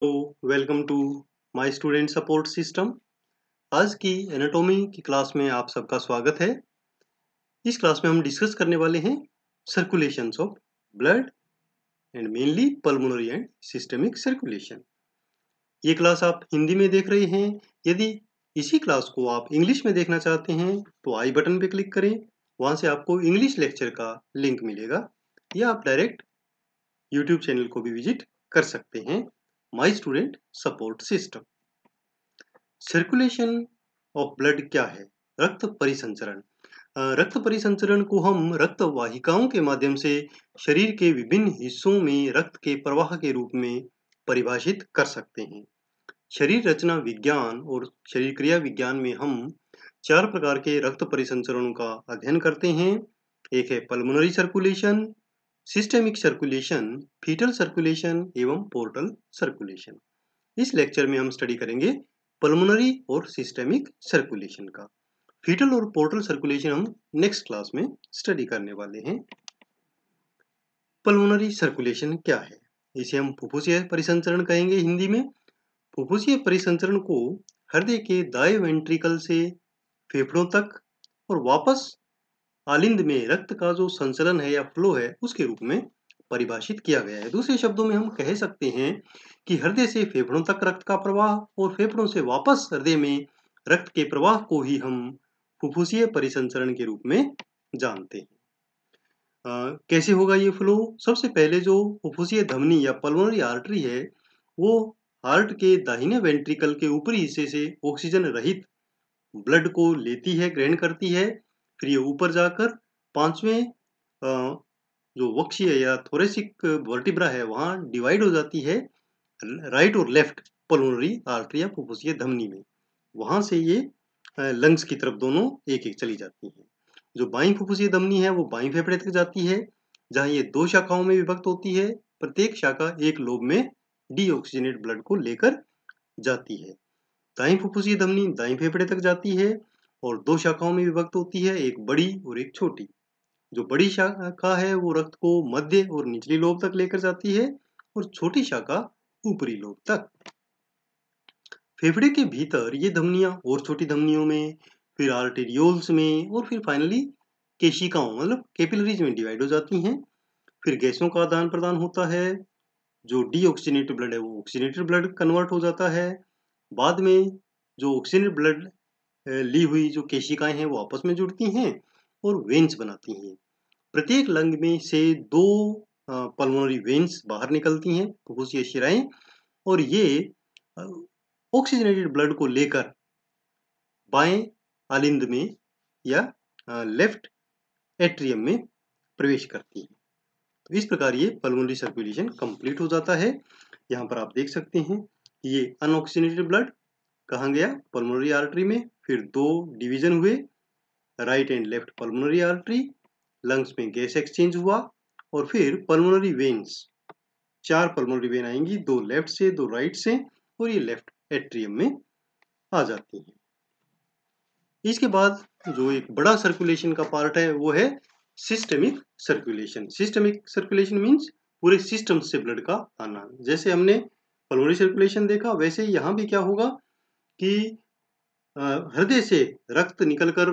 तो welcome to my student support system. आज की एनाटॉमी की क्लास में आप सबका स्वागत है। इस क्लास में हम डिस्कस करने वाले हैं circulations of blood and mainly pulmonary and systemic circulation. ये क्लास आप हिंदी में देख रहे हैं। यदि इसी क्लास को आप इंग्लिश में देखना चाहते हैं तो आई बटन पे क्लिक करें। वहाँ से आपको इंग्लिश लेक्चर का लिंक मिलेगा या आप डायरेक्ट यूट्यूब चैनल को भी विजिट कर सकते हैं, my student support system. Circulation of blood क्या है? रक्त परिसंचरण। रक्त परिसंचरण को हम रक्त वाहिकाओं के माध्यम से शरीर के विभिन्न हिस्सों में रक्त के प्रवाह के रूप में परिभाषित कर सकते हैं। शरीर रचना विज्ञान और शरीर क्रिया विज्ञान में हम 4 प्रकार के रक्त परिसंचरणों का अध्ययन करते हैं। एक है pulmonary circulation, systemic circulation, foetal circulation एवं पोर्टल सर्कुलेशन। इस लेक्चर में हम स्टडी करेंगे पल्मोनरी और सिस्टेमिक सर्कुलेशन का। फीटल और पोर्टल सर्कुलेशन हम नेक्स्ट क्लास में स्टडी करने वाले हैं। पल्मोनरी सर्कुलेशन क्या है? इसे हम फुफ्फुसीय परिसंचरण कहेंगे हिंदी में। फुफ्फुसीय परिसंचरण को हृदय के दाएं वेंट्रिकल से फेफड़ों तक और वापस आलिंद में रक्त का जो संचलन है या फ्लो है उसके रूप में परिभाषित किया गया है। दूसरे शब्दों में हम कह सकते हैं कि हृदय से फेफड़ों तक रक्त का प्रवाह और फेफड़ों से वापस हृदय में रक्त के प्रवाह को ही हम फुफ्फुसीय परिसंचरण के रूप में जानते हैं। कैसे होगा ये फ्लो? सबसे पहले जो फुफ्फुसीय धमनी या पल्मोनरी आर्टरी है वो हार्ट के दाहिने वेंट्रिकल के ऊपरी हिस्से से ऑक्सीजन रहित ब्लड को लेती है, ग्रहण करती है। फिर ये ऊपर जाकर 5वें जो वक्षीय या थोरेसिक वर्टिब्रा है वहाँ डिवाइड हो जाती है राइट और लेफ्ट पल्मोनरी आर्टरी या फुफ्फुसीय धमनी में। वहाँ से ये लंग्स की तरफ दोनों एक एक चली जाती हैं। जो बाईं फुफ्फुसीय धमनी है वो बाईं फेफड़े तक जाती है, जहाँ ये 2 शाखाओं में विभक्त होती है। प्रत्येक शाखा एक लोब में डीऑक्सीजनेट ब्लड को लेकर जाती है। दाईं फुफ्फुसीय धमनी दाईं फेफड़े तक जाती है और 2 शाखाओं में विभक्त होती है, एक बड़ी और एक छोटी। जो बड़ी शाखा है वो रक्त को मध्य और निचली लोब तक लेकर जाती है और छोटी शाखा ऊपरी लोब तक। फेफड़े के भीतर ये धमनियां और छोटी धमनियों में, फिर आर्टेरियोल्स में और फिर फाइनली केशिकाओं मतलब कैपिलरीज में डिवाइड हो जाती हैं। फिर गैसों का आदान प्रदान होता है। जो डीऑक्सीजनेटेड ब्लड है वो ऑक्सीजनेटेड ब्लड कन्वर्ट हो जाता है। बाद में जो ऑक्सीजनेटेड ब्लड ली हुई जो केशिकाएं हैं वो आपस में जुड़ती हैं और वेन्स बनाती हैं। प्रत्येक लंग में से 2 पल्मोनरी वेन्स बाहर निकलती हैं, फुफ्फुसीय शिराएं, और ये ऑक्सीजनेटेड ब्लड को लेकर बाएं आलिंद में या लेफ्ट एट्रियम में प्रवेश करती हैं। तो इस प्रकार ये पल्मोनरी सर्कुलेशन कंप्लीट हो जाता है। यहाँ पर आप देख सकते हैं ये अनऑक्सीजनेटेड ब्लड कहाँ गया? पल्मोनरी आर्टरी में। फिर 2 डिवीजन हुए, right and left pulmonary artery, lungs में गैस एक्सचेंज हुआ और फिर पल्मोनरी वेन्स 4 पल्मोनरी वेन आएंगी, 2 लेफ्ट से 2 राइट से, और ये लेफ्ट एट्रियम में आ जाती हैं। इसके बाद जो एक बड़ा सर्कुलेशन का पार्ट है वो है systemic circulation. Systemic circulation means पूरे सिस्टम से ब्लड का आना। जैसे हमने पल्मोनरी सर्कुलेशन देखा वैसे ही यहाँ भी क्या होगा कि हृदय से रक्त निकलकर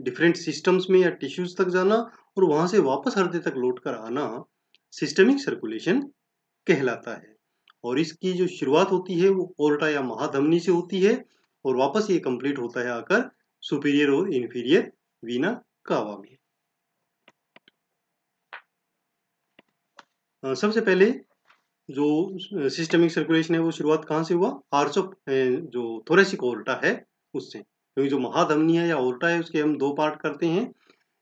डिफरेंट सिस्टम्स में या टिश्यूज तक जाना और वहां से वापस हृदय तक लौटकर आना सिस्टमिक सर्कुलेशन कहलाता है। और इसकी जो शुरुआत होती है वो ओर्टा या महाधमनी से होती है और वापस ये कंप्लीट होता है आकर सुपीरियर और इंफीरियर वीना कावा में। सबसे पहले जो सिस्टमिक सर्कुलेशन है वो शुरुआत कहाँ से हुआ? आर्च ऑफ जो थोरेसिक ओर्टा है उससे। क्योंकि जो महाधमनी है या ओर्टा है उसके हम 2 पार्ट करते हैं।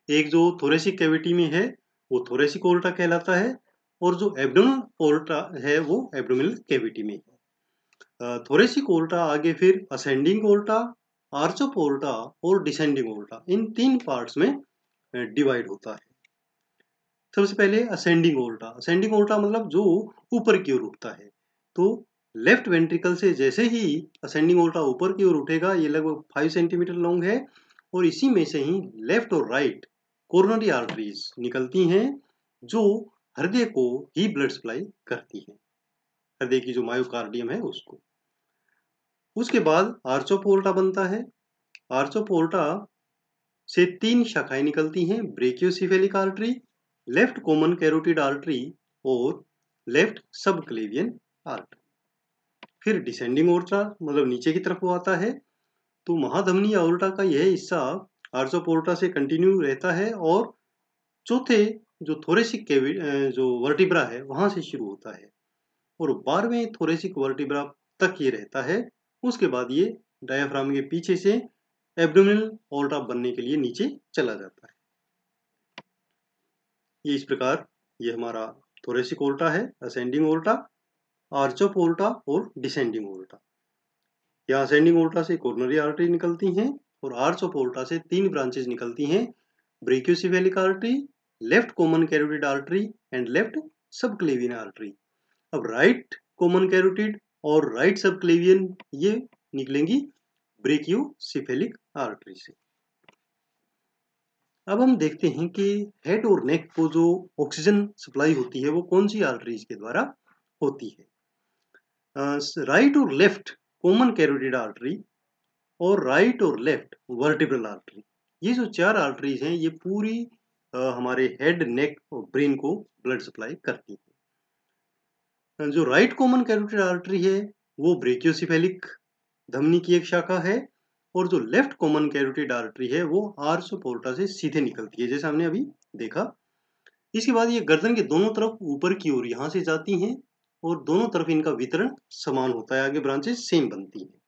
एक जो थोरेसिक कैविटी में है वो थोरेसिक ओर्टा कहलाता है और जो एब्डोमिनल ओर्टा है वो एब्डोमिनल कैविटी में है। थोरेसिक ओर्टा आगे फिर ascending aorta, arch of aorta और डिसेंडिंग ओर्टा, इन 3 पार्ट्स में डिवाइड होता है। सबसे पहले असेंडिंग ओर्टा। असेंडिंग ओर्टा मतलब जो ऊपर की ओर उठता है। तो लेफ्ट वेंट्रिकल से जैसे ही असेंडिंग ओर्टा ऊपर की ओर उठेगा, ये लगभग 5 सेंटीमीटर लॉन्ग है और इसी में से ही लेफ्ट और राइट कोरोनरी आर्टरीज निकलती हैं जो हृदय को ही ब्लड सप्लाई करती हैं। हृदय की जो मायोकार्डियम है उसको। उसके बाद आर्च ऑफ ओर्टा बनता है। आर्च ऑफ ओर्टा से 3 शाखाएं निकलती हैं, brachiocephalic artery, left common carotid artery और लेफ्ट सबक्लेवियन आर्टरी। फिर डिसेंडिंग ओर्टा मतलब नीचे की तरफ वो आता है, तो महाधमनी ओर्टा का यह हिस्सा आर्च ऑफ ओर्टा से कंटिन्यू रहता है और चौथे जो थोरेसिक जो वर्टिब्रा है वहां से शुरू होता है और 12वें थोरेसिक वर्टिब्रा तक ये रहता है। उसके बाद ये डायाफ्राम के पीछे से एब्डोमिनल ओर्टा बनने के लिए नीचे चला जाता है। ये इस प्रकार ये हमारा थोरेसिक ओर्टा है, ascending aorta, arch of aorta और डिसेंडिंग ओर्टा। यहाँ असेंडिंग ओर्टा से कोरोनरी आर्टरी निकलती हैं और आर्च ऑफ ओर्टा से 3 ब्रांचेज निकलती हैं, brachiocephalic artery, left common carotid artery and left subclavian artery. अब राइट कॉमन कैरोटिड और राइट सबक्लेवियन ये निकलेंगी ब्रेकियोसेफेलिक आर्टरी से। अब हम देखते हैं कि हेड और नेक को जो ऑक्सीजन सप्लाई होती है वो कौन सी आर्टरीज के द्वारा होती है। राइट और लेफ्ट कॉमन कैरोटिड आर्टरी और राइट और लेफ्ट वर्टिब्रल आर्टरी, ये जो 4 आर्टरीज हैं ये पूरी हमारे हेड, नेक और ब्रेन को ब्लड सप्लाई करती है। जो राइट कॉमन कैरोटिड आर्टरी है वो ब्रेकियोसेफेलिक धमनी की एक शाखा है और जो लेफ्ट कॉमन कैरोटिड आर्टरी है वो आर्च ऑफ ओर्टा से सीधे निकलती है, जैसे हमने अभी देखा। इसके बाद ये गर्दन के दोनों तरफ ऊपर की ओर यहाँ से जाती हैं और दोनों तरफ इनका वितरण समान होता है, आगे ब्रांचेस सेम बनती हैं।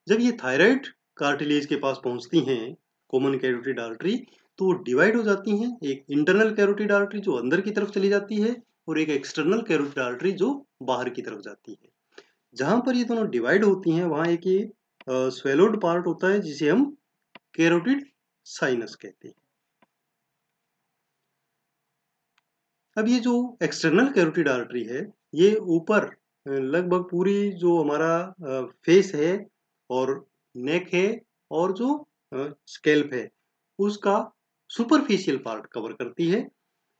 जब ये थायराइड कार्टिलेज के पास पहुंचती हैं कॉमन कैरोटिड आर्टरी, तो वो डिवाइड हो जाती हैं, एक इंटरनल कैरोटिड आर्टरी जो अंदर की तरफ चली जाती है और एक एक्सटर्नल कैरोटिड आर्टरी जो बाहर की तरफ जाती है। जहां पर ये दोनों डिवाइड होती हैं वहां एक ये स्वेलोड पार्ट होता है जिसे हम कैरोटिड साइनस कहते हैं। अब ये जो एक्सटर्नल कैरोटिड आर्टरी है ये ऊपर लगभग पूरी जो हमारा फेस है और नेक है और जो स्कैल्प है उसका सुपरफिशियल पार्ट कवर करती है,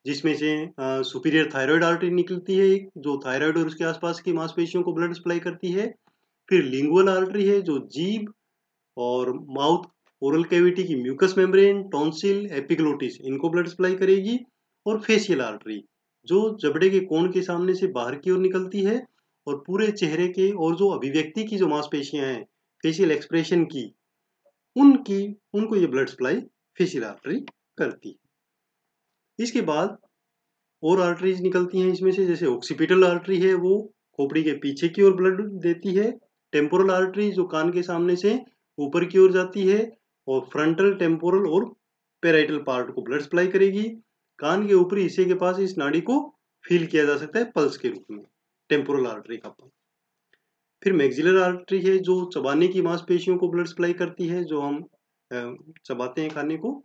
जिसमें से सुपीरियर थायराइड आर्टरी निकलती है एक जो थायराइड और उसके आसपास की मांसपेशियों को ब्लड सप्लाई करती है। फिर लिंगुअल आर्टरी है जो जीभ और माउथ ओरल कैविटी की म्यूकस मेम्ब्रेन, टॉन्सिल, एपिग्लोटिस इनको ब्लड सप्लाई करेगी। और फेशियल आर्टरी जो जबड़े के कोण के सामने से बाहर की ओर निकलती है और पूरे चेहरे के और जो अभिव्यक्ति की जो मांसपेशियां हैं फेशियल एक्सप्रेशन की उनकी उनको ये ब्लड सप्लाई फेशियल आर्टरी करती है। इसके बाद और आर्टरीज निकलती हैं इसमें से, जैसे ऑक्सीपिटल आर्टरी है वो खोपड़ी के पीछे की ओर ब्लड देती है, टेम्पोरल आर्टरी जो कान के सामने से ऊपर की ओर जाती है और फ्रंटल, टेम्पोरल और पेराइटल पार्ट को ब्लड सप्लाई करेगी। कान के ऊपरी हिस्से के पास इस नाड़ी को फील किया जा सकता है पल्स के रूप में, टेम्पोरल आर्टरी का पल्स। फिर मैक्सिलर आर्टरी है जो चबाने की मांसपेशियों को ब्लड सप्लाई करती है, जो हम चबाते हैं खाने को।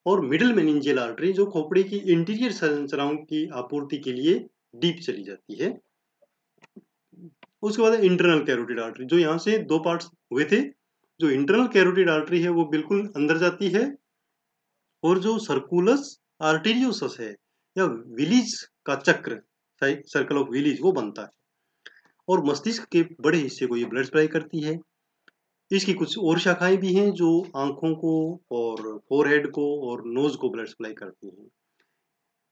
और मिडिल मेनिंजियल आर्टरी जो खोपड़ी की इंटीरियर संरचनाओं की आपूर्ति के लिए डीप चली जाती है। उसके बाद इंटरनल कैरोटिड आर्टरी जो यहाँ से 2 पार्ट्स हुए थे। जो इंटरनल कैरोटिड आर्टरी है वो बिल्कुल अंदर जाती है और जो सर्कुलस आर्टेरियोसस है या विलीज का चक्र, सर्कल ऑफ विलीज वो बनता है और मस्तिष्क के बड़े हिस्से को ये ब्लड सप्लाई करती है। इसकी कुछ और शाखाएं भी हैं जो आंखों को और फोरहेड को और नोज को ब्लड सप्लाई करती हैं।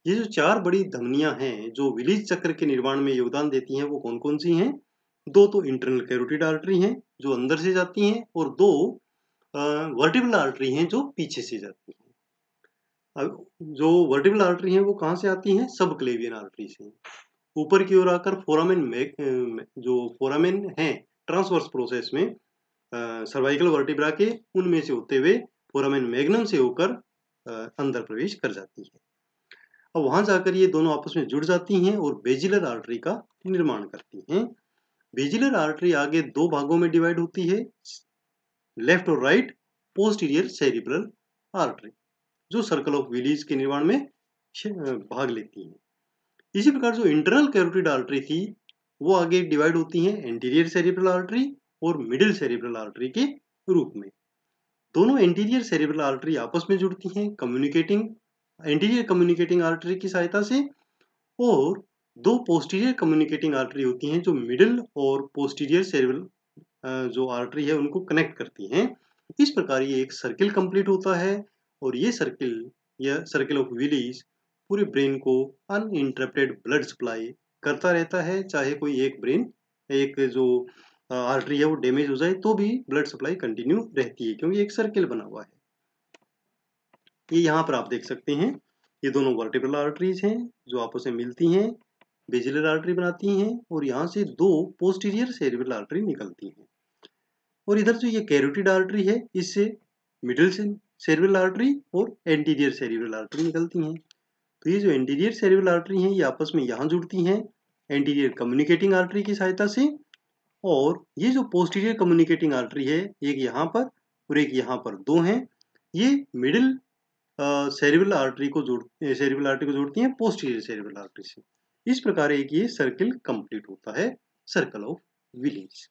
ये जो 4 बड़ी धमनियां हैं जो विलीज चक्र के निर्माण में योगदान देती हैं वो कौन कौन सी हैं। 2 तो इंटरनल कैरोटिड आर्टरी हैं जो अंदर से जाती हैं और 2 वर्टिब्रल आर्टरी हैं जो पीछे से जाती हैं। अब जो वर्टिब्रल आर्टरी हैं वो कहाँ से आती हैं, सब क्लेवियन आर्टरी से ऊपर की ओर आकर फोरामेन में जो फोरामेन हैं ट्रांसवर्स प्रोसेस में सर्वाइकल वर्टिब्रा के उनमें से होते हुए फोरामेन मैग्नम से होकर अंदर प्रवेश कर जाती है। अब वहां जाकर ये दोनों आपस में जुड़ जाती हैं और बेजिलर आर्टरी का निर्माण करती हैं। बेजिलर आर्टरी आगे 2 भागों में डिवाइड होती है, लेफ्ट और राइट पोस्टीरियर सेरिब्रल आर्टरी जो सर्कल ऑफ विलीज के निर्माण में भाग लेती है। इसी प्रकार जो इंटरनल कैरोटिड आर्टरी थी वो आगे डिवाइड होती है एंटीरियर सेरिब्रल आर्टरी और मिडिल सेरिब्रल आर्टरी के रूप में। दोनों एंटीरियर सेरिब्रल आर्टरी आपस में जुड़ती हैं एंटीरियर कम्युनिकेटिंग आर्टरी की सहायता से और दो पोस्टीरियर कम्युनिकेटिंग आर्टरी होती हैं जो मिडिल और पोस्टीरियर सेरेब्रल जो आर्टरी है उनको कनेक्ट करती हैं। इस प्रकार ये एक सर्किल कंप्लीट होता है और ये सर्किल या सर्किल ऑफ विलीज पूरे ब्रेन को अनइंटरप्टेड ब्लड सप्लाई करता रहता है। चाहे कोई एक जो आर्टरी है वो डैमेज हो जाए तो भी ब्लड सप्लाई कंटिन्यू रहती है क्योंकि एक सर्किल बना हुआ है। ये यहाँ पर आप देख सकते हैं, ये दोनों वर्टिब्रल आर्टरीज हैं जो आपस में मिलती हैं, बेसिलर आर्टरी बनाती हैं और यहाँ से दो पोस्टीरियर सेरेब्रल आर्टरी निकलती हैं। और इधर जो ये कैरोटिड आर्टरी है इससे मिडिल सेरेब्रल आर्टरी और एंटीरियर सेरेब्रल आर्टरी निकलती हैं। तो ये जो एंटीरियर सेरेब्रल आर्टरी हैं ये आपस में यहाँ जुड़ती हैं एंटीरियर कम्युनिकेटिंग आर्टरी की सहायता से, और ये जो पोस्टीरियर कम्युनिकेटिंग आर्टरी है एक यहाँ पर और एक यहाँ पर दो हैं, ये मिडिल सेरेब्रल आर्टरी को जोड़ती हैं पोस्टीरियर सेरेब्रल आर्टरी से। इस प्रकार एक ये सर्किल कंप्लीट होता है, सर्कल ऑफ विलीज।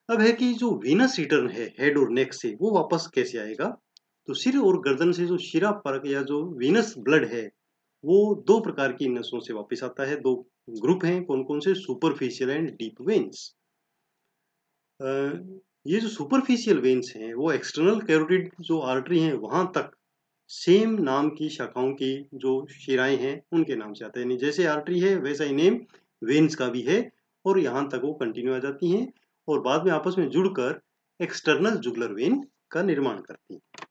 अब है कि जो वीनस रिटर्न है हेड और नेक से वो वापस कैसे आएगा। तो सिर और गर्दन से जो शिरा परक या जो वीनस ब्लड है वो दो प्रकार की नसों से वापस आता है। दो ग्रुप हैं, कौन कौन से, सुपरफिशियल एंड डीप वेन्स। ये जो सुपरफिशियल वेन्स हैं वो एक्सटर्नल कैरोटिड जो आर्टरी हैं वहां तक सेम नाम की शाखाओं की जो शिराएं हैं उनके नाम से आता है, यानी जैसे आर्टरी है वैसा ही नेम वेन्स का भी है और यहाँ तक वो कंटिन्यू आ जाती हैं और बाद में आपस में जुड़कर एक्सटर्नल जुगुलर वेन का निर्माण करती हैं।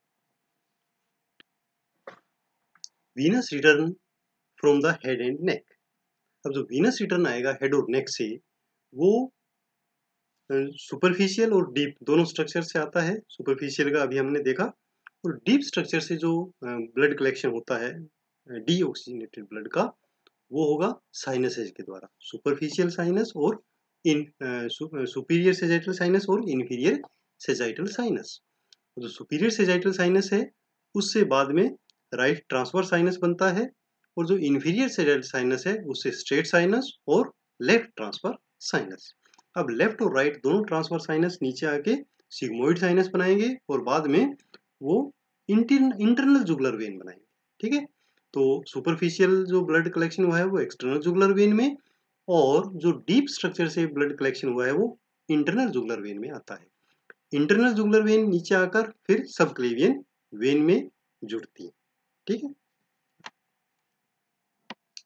Venous return from the head and neck. अब जो वीनस रिटर्न आएगा हेड और नेक से वो सुपरफिशियल और डीप दोनों स्ट्रक्चर से आता है। सुपरफिशियल का अभी हमने देखा, और डीप स्ट्रक्चर से जो ब्लड कलेक्शन होता है डीऑक्सीजनेटेड ब्लड का वो होगा साइनसेज के द्वारा, सुपरफिशियल साइनस और सुपीरियर सेजाइटल साइनस और इन्फीरियर सेजाइटल साइनस। जो सुपीरियर सेजाइटल साइनस है उससे बाद में राइट ट्रांसफर साइनस बनता है और जो इन्फीरियर सेजाइटल साइनस है उससे स्ट्रेट साइनस और लेफ्ट ट्रांसफर साइनस। अब लेफ्ट और राइट दोनों ट्रांसफर साइनस नीचे आके सिग्मोइड साइनस बनाएंगे और बाद में वो इंटरनल जुगुलर वेन बनाएंगे। ठीक है, तो सुपरफिशियल जो ब्लड कलेक्शन हुआ है वो एक्सटर्नल जुगुलर वेन में, और जो डीप स्ट्रक्चर से ब्लड कलेक्शन हुआ है वो इंटरनल जुगुलर वेन में आता है। इंटरनल जुगुलर वेन नीचे आकर फिर सबक्लेवियन वेन में जुड़ती है। ठीक है,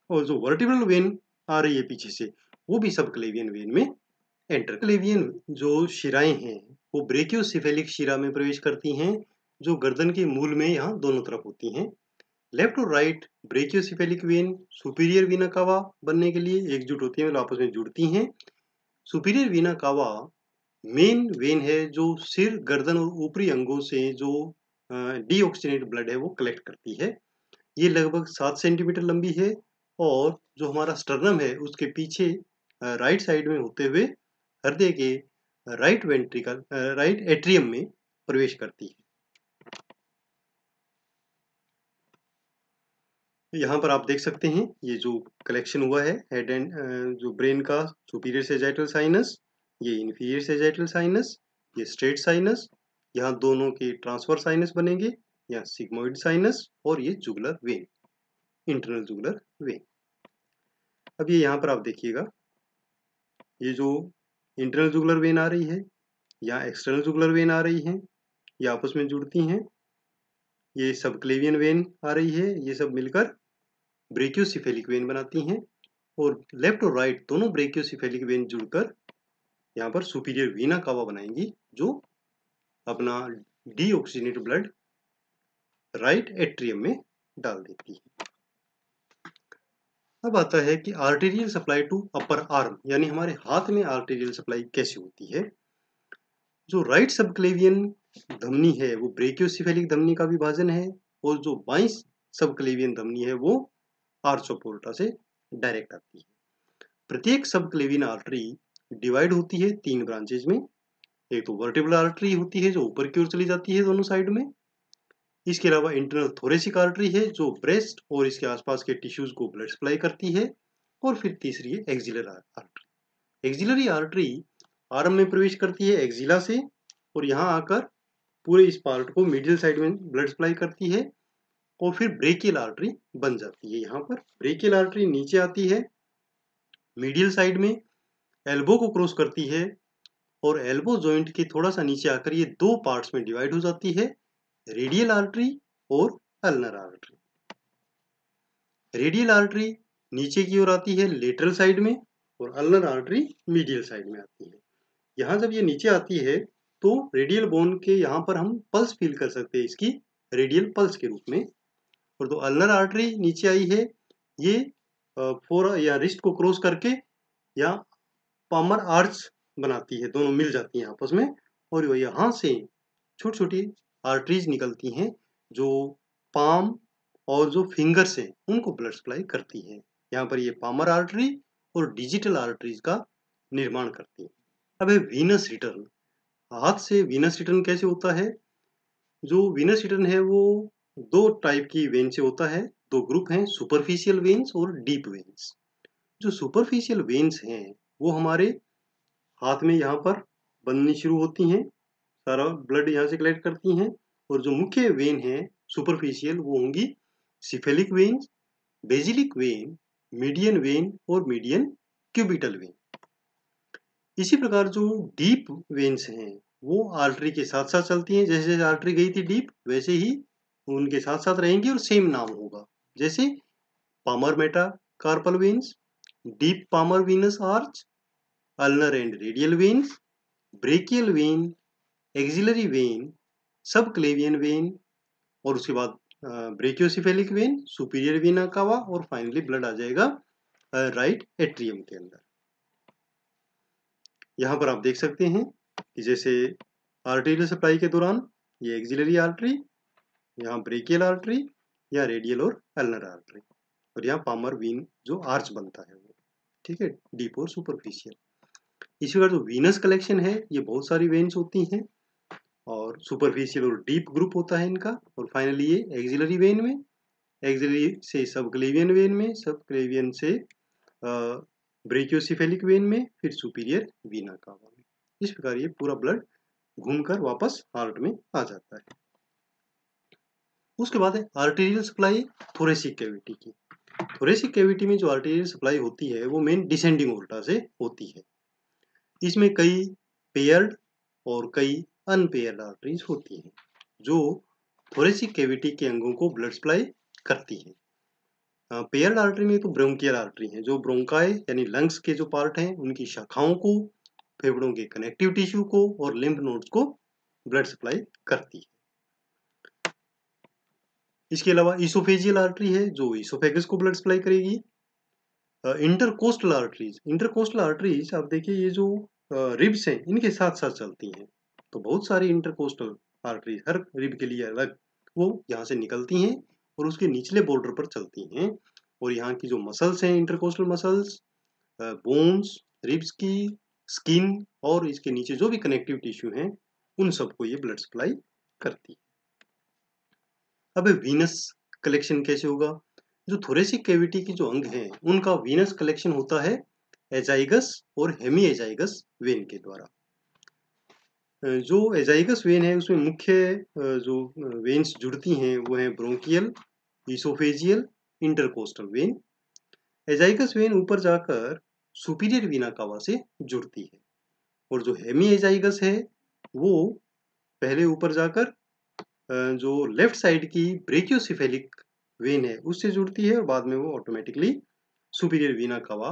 और जो वर्टिब्रल वेन आ रही है पीछे से वो भी सबक्लेवियन वेन में एंटर। क्लेवियन जो शिराएं हैं वो ब्रेकियोसेफेलिक शिरा में प्रवेश करती हैं जो गर्दन के मूल में यहाँ दोनों तरफ होती हैं। लेफ्ट और right brachiocephalic when superior Veena कावा बनने के लिए एकजुट होती हैं, मतलब आपस में जुड़ती हैं। सुपीरियर वीना कावा मेन वेन है जो सिर, गर्दन और ऊपरी अंगों से जो डीऑक्सीजनेटेड ब्लड है वो कलेक्ट करती है। ये लगभग 7 सेंटीमीटर लंबी है और जो हमारा स्टर्नम है उसके पीछे राइट साइड में होते हुए हृदय के राइट एट्रियम में प्रवेश करती है। यहाँ पर आप देख सकते हैं ये जो कलेक्शन हुआ है हेड एंड जो ब्रेन का, सुपीरियर सेजाइटल साइनस, ये इन्फीरियर सेजाइटल साइनस, ये स्ट्रेट साइनस, यहाँ दोनों के ट्रांसफर साइनस बनेंगे, यहाँ सिग्मोइड साइनस और ये jugular vein, internal jugular vein. अब ये यहाँ पर आप देखिएगा ये जो इंटरनल जुगुलर वेन आ रही है या एक्सटर्नल जुगुलर वेन आ रही है ये आपस में जुड़ती हैं। ये सबक्लेवियन वेन आ रही है, ये सब मिलकर ब्रेकियोसेफेलिक वेन बनाती हैं और लेफ्ट और राइट दोनों ब्रेकियोसेफेलिक वेन जुड़कर यहाँ पर सुपीरियर वीना कावा बनाएंगी जो अपना डीऑक्सीजनेटेड ब्लड राइट एट्रियम में डाल देती है। अब आता है कि arterial supply to upper arm, यानी हमारे हाथ में आर्टेरियल सप्लाई कैसे होती है। जो राइट सबक्लेवियन धमनी है वो ब्रेकियोसेफेलिक धमनी का विभाजन है और जो बाईं सबक्लेवियन धमनी है वो आर्च ऑफ एओर्टा से डायरेक्ट आती है। प्रत्येक सबक्लेवियन आर्टरी डिवाइड होती है 3 ब्रांचेज में। एक तो वर्टिब्रल आर्टरी होती है जो ऊपर की ओर चली जाती है दोनों साइड में। इसके अलावा इंटरनल थोरेसिक आर्टरी है जो ब्रेस्ट और इसके आसपास के टिश्यूज को ब्लड सप्लाई करती है। और फिर तीसरी है axillary artery. Axillary artery arm में प्रवेश करती है एक्सिला से और यहाँ आकर पूरे इस पार्ट को मिडिल साइड में ब्लड सप्लाई करती है और फिर ब्रेकियल आर्टरी बन जाती है। यहाँ पर ब्रेकियल आर्टरी नीचे आती है मीडियल साइड में, एल्बो को क्रॉस करती है और एल्बो जॉइंट के थोड़ा सा नीचे आकर ये दो पार्ट्स में डिवाइड हो जाती है, रेडियल आर्टरी और अल्नर आर्टरी। रेडियल आर्टरी नीचे की ओर आती है लेटरल साइड में और अल्नर आर्टरी मीडियल साइड में आती है। यहाँ जब ये नीचे आती है तो रेडियल बोन के यहाँ पर हम पल्स फील कर सकते हैं इसकी रेडियल पल्स के रूप में। और तो अल्नर आर्टरी नीचे आई है, ये फोर या रिस्ट को क्रॉस करके या पामर आर्च बनाती है, दोनों मिल जाती हैं आपस में और यहाँ से छोटी छोटी आर्टरीज निकलती हैं जो पाम और जो फिंगर्स हैं उनको ब्लड सप्लाई करती है। यहाँ पर ये पामर आर्टरी और डिजिटल आर्टरीज का निर्माण करती है। अब है वीनस रिटर्न। हाथ से वीनस रिटर्न कैसे होता है? जो वीनस रिटर्न है वो दो टाइप की वेन से होता है, दो ग्रुप हैं, सुपरफिशियल वेन्स और डीप वेन्स। जो सुपरफिशियल वेन्स हैं वो हमारे हाथ में यहाँ पर बननी शुरू होती हैं, सारा ब्लड यहाँ से कलेक्ट करती हैं। और जो मुख्य वेन है सुपरफिशियल वो होंगी cephalic veins, basilic vein, median when और मीडियन क्यूबिटल वेन। इसी प्रकार जो डीप वेन्स हैं वो आर्टरी के साथ साथ चलती हैं, जैसे जैसे आर्टरी गई थी डीप वैसे ही उनके साथ साथ रहेंगी और सेम नाम होगा, जैसे palmar metacarpal veins, deep palmar venous arch, ulnar and radial veins, brachial vein, axillary vein, subclavian when और उसके बाद ब्रेकियोसिफेलिक वेन, सुपीरियर वेना कावा और फाइनली ब्लड आ जाएगा राइट एट्रियम के अंदर। यहाँ पर आप देख सकते हैं कि जैसे आर्टेरियल सप्लाई के दौरान ये एक्सिलरी आर्टरी, यहाँ ब्रेकियल आर्टरी, या रेडियल और अल्नर आर्टरी, और यहाँ पामर वीन जो आर्च बनता है वो, ठीक है, डीप और सुपरफिशियल। इसी प्रकार जो वीनस कलेक्शन है ये बहुत सारी वेन्स होती हैं और सुपरफिशियल और डीप ग्रुप होता है इनका, और फाइनली ये एक्सिलरी वेन में, एक्सिलरी से सब क्लेवियन वेन में, सब क्लेवियन से ब्रेकियोसिफेलिक वेन में, फिर सुपीरियर वीना कावा में। इस प्रकार ये पूरा ब्लड घूमकर वापस हार्ट में आ जाता है। उसके बाद है आर्टेरियल सप्लाई थोरेसिक कैविटी की। थोरेसिक कैविटी में जो आर्टेरियल सप्लाई होती है वो मेन डिसेंडिंग ओर्टा से होती है। इसमें कई पेयर्ड और कई अनपेयर्ड आर्टरीज होती हैं जो थोरेसिक कैविटी के अंगों को ब्लड सप्लाई करती है। पेयर्ड आर्टरी में तो ब्रोंकियल आर्टरी है जो ब्रोंकाई यानी लंग्स के जो पार्ट हैं उनकी शाखाओं को, फेफड़ों के कनेक्टिव टिश्यू को और लिम्फ नोड्स को ब्लड सप्लाई करती है। इसके अलावा इसोफेजियल आर्टरी है जो इसोफेगस को ब्लड सप्लाई करेगी। इंटरकोस्टल आर्टरीज आप देखिए ये जो रिब्स हैं इनके साथ साथ चलती हैं, तो बहुत सारी इंटरकोस्टल आर्टरीज हर रिब के लिए अलग वो यहाँ से निकलती हैं और उसके निचले बॉर्डर पर चलती हैं। और यहाँ की जो मसल्स हैं इंटरकोस्टल मसल्स, बोन्स, रिब्स की स्किन और इसके नीचे जो भी कनेक्टिव टिश्यू हैं उन सबको ये ब्लड सप्लाई करती है। अब वीनस कलेक्शन कैसे होगा? जो थोरेसिक कैविटी की जो अंग हैं उनका वीनस कलेक्शन होता है एजाइगस और हेमी एजाइगस वेन के द्वारा। जो एजाइगस वेन है उसमें मुख्य जो वेन्स जुड़ती हैं वो हैं bronchial, oesophageal, intercostal when. Azygos when ऊपर जाकर सुपीरियर वीना कावा से जुड़ती है और जो हेमी एजाइगस है वो पहले ऊपर जाकर जो लेफ्ट साइड की ब्रेकियोसिफेलिक वेन है उससे जुड़ती है और बाद में वो ऑटोमेटिकली सुपीरियर वीना कावा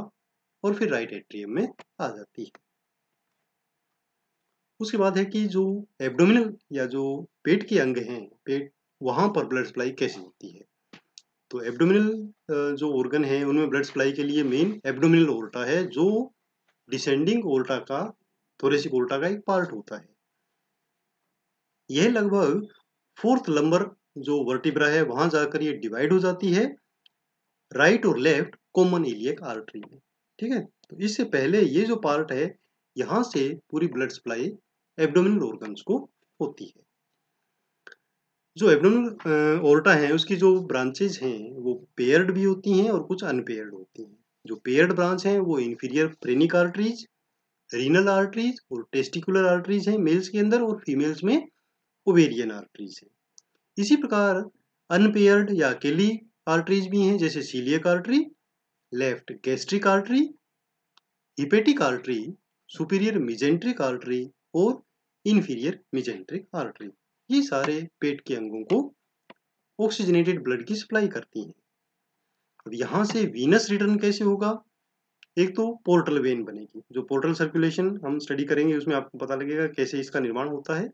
और फिर राइट एट्रियम में आ जाती है। उसके बाद है कि जो एब्डोमिनल या जो पेट के अंग हैं, पेट वहां पर ब्लड सप्लाई कैसे होती है? तो एब्डोमिनल जो ऑर्गन है उनमें ब्लड सप्लाई के लिए मेन एब्डोमिनल ओर्टा है जो डिसेंडिंग ओर्टा का, थोरेसिक ओर्टा का एक पार्ट होता है। यह लगभग फोर्थ लंबर जो वर्टिब्रा है वहां जाकर ये डिवाइड हो जाती है राइट और लेफ्ट कॉमन इलियक आर्टरी में, ठीक है। तो इससे पहले ये जो पार्ट है यहाँ से पूरी ब्लड सप्लाई एब्डोमिनल ऑर्गन्स को होती है। जो एब्डोमिनल ओर्टा है उसकी जो ब्रांचेज हैं वो पेयर्ड भी होती हैं और कुछ अनपेयर्ड होती हैं। जो पेयर्ड ब्रांच हैं वो inferior phrenic arteries, renal arteries और टेस्टिकुलर आर्टरीज हैं मेल्स के अंदर, और फीमेल्स में ओवेरियन आर्टरीज है। इसी प्रकार अनपेयर्ड या अकेली आर्टरीज भी हैं, जैसे coeliac artery, left gastric artery, hepatic artery, superior mesenteric artery और इंफीरियर मिजेंट्रिक आर्टरी। ये सारे पेट के अंगों को ऑक्सीजनेटेड ब्लड की सप्लाई करती हैं। अब यहाँ से वीनस रिटर्न कैसे होगा? एक तो पोर्टल वेन बनेगी। जो पोर्टल सर्कुलेशन हम स्टडी करेंगे उसमें आपको पता लगेगा कैसे इसका निर्माण होता है।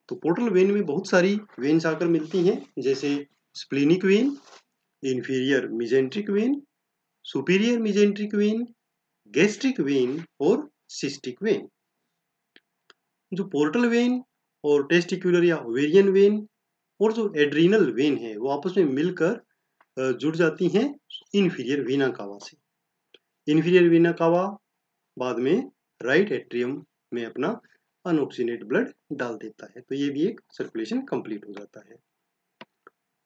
तो पोर्टल वेन में बहुत सारी वेन्स आकर मिलती हैं, जैसे splenic when, inferior mesenteric when, superior mesenteric when, gastric when और सिस्टिक वेन। जो पोर्टल वेन और टेस्टिक्युलर या ओवेरियन वेन और जो एड्रीनल वेन है वो आपस में मिलकर जुड़ जाती हैं इंफीरियर वीना कावा से। इंफीरियर वीना कावा बाद में राइट एट्रियम में अपना अनऑक्सीजनेटेड ब्लड डाल देता है, तो ये भी एक सर्कुलेशन कंप्लीट हो जाता है।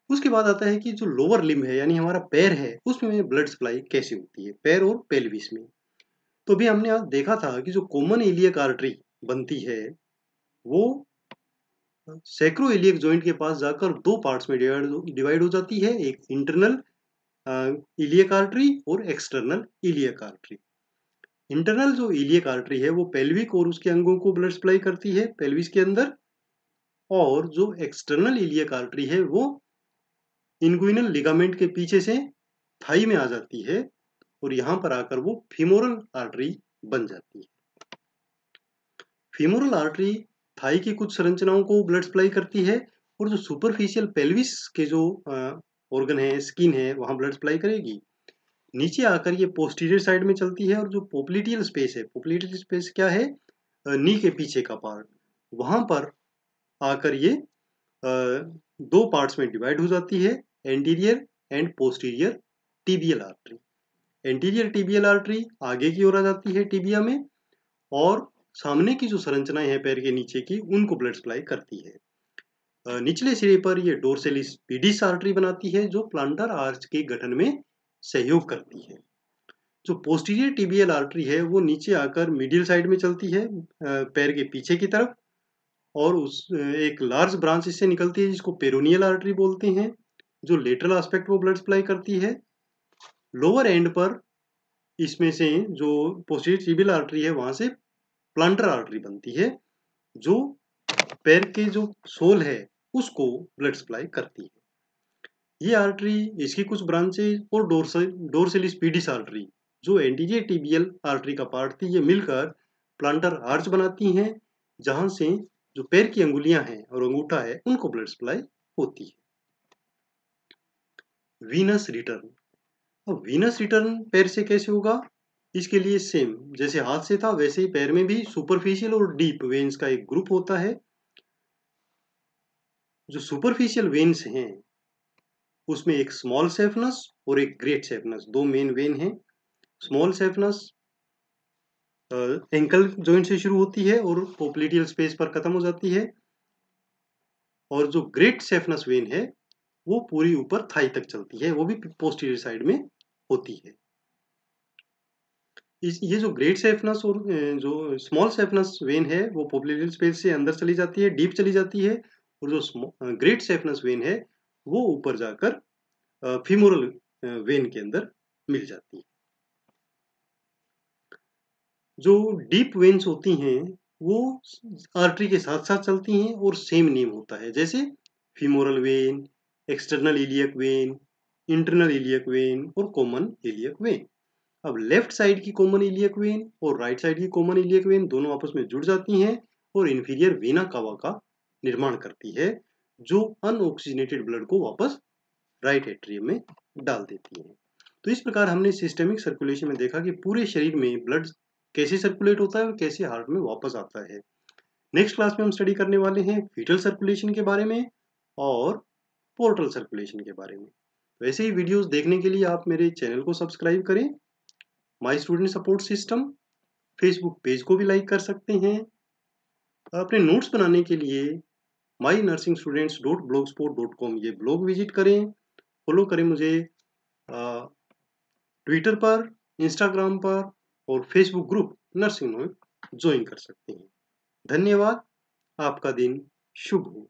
उसके बाद आता है कि जो लोअर लिम्ब है यानी हमारा पैर है उसमें ब्लड सप्लाई कैसे होती है, पैर और पेल्विस में। तो भी हमने आज देखा था कि जो कॉमन इलियक आर्टरी बनती है वो सैक्रोइलियक जॉइंट के पास जाकर दो पार्ट्स में डिवाइड हो जाती है, एक इंटरनल इलियक आर्टरी और एक्सटर्नल इलियक आर्टरी। इंटरनल जो इलियक आर्टरी है वो पेल्विक और उसके अंगों को ब्लड सप्लाई करती है पेल्विस के अंदर, और जो एक्सटर्नल इलियक आर्टरी है वो इंगुइनल लिगामेंट के पीछे से थाई में आ जाती है और यहाँ पर आकर वो फीमोरल आर्टरी बन जाती है। फीमोरल आर्टरी थाई की कुछ संरचनाओं को ब्लड सप्लाई करती है और जो सुपरफिशियल पेल्विस के जो ऑर्गन है, स्किन है, वहाँ ब्लड सप्लाई करेगी। नीचे आकर ये पोस्टीरियर साइड में चलती है और जो पोप्लिटियल स्पेस है, पोप्लिटियल स्पेस क्या है? नी के पीछे का पार्ट, वहाँ पर आकर ये दो पार्ट्स में डिवाइड हो जाती है, anterior and posterior tibial artery. Anterior tibial artery आगे की ओर आ जाती है टिबिया में और सामने की जो संरचनाएं हैं पैर के नीचे की उनको ब्लड सप्लाई करती है। निचले सिरे पर ये डोर्सेलिस पीडिस आर्टरी बनाती है जो प्लांटर आर्च के गठन में सहयोग करती है। जो पोस्टीरियर टिबियल आर्टरी है वो नीचे आकर मिडिल साइड में चलती है पैर के पीछे की तरफ, और उस एक लार्ज ब्रांच इससे निकलती है जिसको पेरोनियल आर्टरी बोलते हैं, जो लेटरल एस्पेक्ट वो ब्लड सप्लाई करती है। लोअर एंड पर इसमें से जो पोस्टीरियर टिबियल आर्टरी है वहां से प्लांटर आर्टरी बनती है जो पैर के जो सोल है उसको ब्लड सप्लाई करती है। ये आर्टरी, इसकी कुछ ब्रांचेज और डोर्सेलिस पीडिस आर्टरी जो एंटीरियर टिबियल आर्टरी का पार्ट थी, ये मिलकर प्लांटर आर्च बनाती हैं जहां से जो पैर की अंगुलियां हैं और अंगूठा है उनको ब्लड सप्लाई होती है। Venous return. अब वीनस रिटर्न पैर से कैसे होगा? इसके लिए सेम जैसे हाथ से था वैसे ही पैर में भी सुपरफिशियल और डीप वेन्स का एक ग्रुप होता है। जो सुपरफिशियल वेन्स हैं उसमें एक स्मॉल सेफनस और एक ग्रेट सेफनस, दो मेन वेन हैं। स्मॉल सेफनस एंकल जॉइंट से शुरू होती है और पोप्लिटियल स्पेस पर खत्म हो जाती है, और जो ग्रेट सेफनस वेन है वो पूरी ऊपर थाई तक चलती है, वो भी पोस्टीरियर साइड में होती है। ये जो ग्रेट सेफनस और जो स्मॉल सेफनस वेन है वो पोप्लिटियल स्पेस से अंदर चली जाती है, डीप चली जाती है, और जो ग्रेट सेफनस वेन है वो ऊपर जाकर फीमोरल वेन के अंदर मिल जाती है। जो डीप वेन्स होती हैं वो आर्टरी के साथ साथ चलती हैं और सेम नेम होता है, जैसे femoral when, external iliac when, internal iliac when और कॉमन इलियक वेन। अब लेफ्ट साइड की कॉमन इलियक वेन और राइट साइड की कॉमन इलियक वेन दोनों आपस में जुड़ जाती हैं और इंफीरियर वेना कावा का निर्माण करती है जो अनऑक्सीजनेटेड ब्लड को वापस राइट एट्रियम में डाल देती है। तो इस प्रकार हमने सिस्टेमिक सर्कुलेशन में देखा कि पूरे शरीर में ब्लड कैसे सर्कुलेट होता है और कैसे हार्ट में वापस आता है। नेक्स्ट क्लास में हम स्टडी करने वाले हैं फीटल सर्कुलेशन के बारे में और पोर्टल सर्कुलेशन के बारे में। वैसे ही वीडियोस देखने के लिए आप मेरे चैनल को सब्सक्राइब करें। My student support system Facebook page को भी लाइक कर सकते हैं। अपने नोट्स बनाने के लिए mynursingstudents.blogspot.com ये ब्लॉग विजिट करें, फॉलो करें मुझे ट्विटर पर, इंस्टाग्राम पर और Facebook group nursing note join कर सकते हैं। धन्यवाद। आपका दिन शुभ हो।